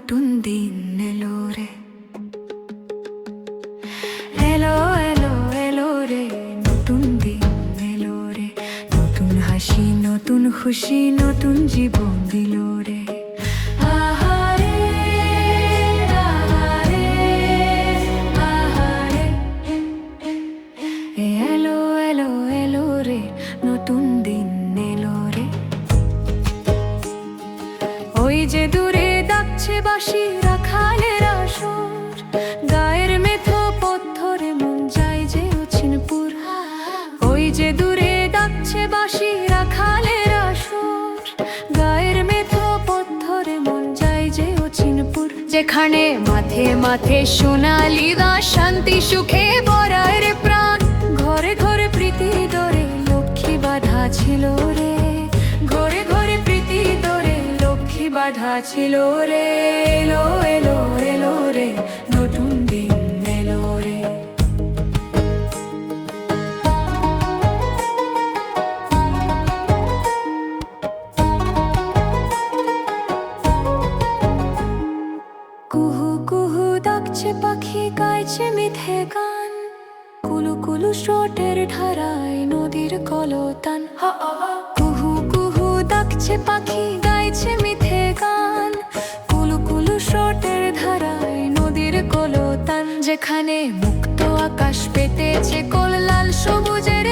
নতুন দিন এলো রে, এলো এলো এলো রে, নতুন দিন এলো রে, নতুন হাসি নতুন খুশি নতুন জীবন দিল রে। আহারে আহারে আহারে, এলো এলো এলো রে, নতুন দিন এলো রে। ওই যে দূরে ডাকছে বাঁশি রাখালের আসর, গায়ের মেথো পথ ধরে মন যায় যে অচিনপুর। ওই যে দূরে ডাকছে বাঁশি রাখালের আসর, গায়ের মেথো পথ ধরে মন যায় যে অচিনপুর। যেখানে মাথে মাথে সোনালি দাস, শান্তি সুখে ভরায় রে প্রাণ। ঘরে ঘরে প্রীতি দরে লক্ষ্মী বাঁধা ছিল রে, ঘরে ঘরে প্রীতি দরে লক্ষ্মী বাঁধা ছিল রে। এলো এলো এলো রে, নতুন দিন এলো রে। কুহু কুহু ডাকছে পাখি, গাইছে মিঠে গান। কুলু কুলু স্রোতের ধারায় নদীর কলতান। কুহু কুহু ডাকছে পাখি, গাইছে মিঠে গান। কুলু কুলু স্রোতের ধারায় নদীর কলতান। যেখানে মুক্ত আকাশ পেতেছে কল্লাল সবুজের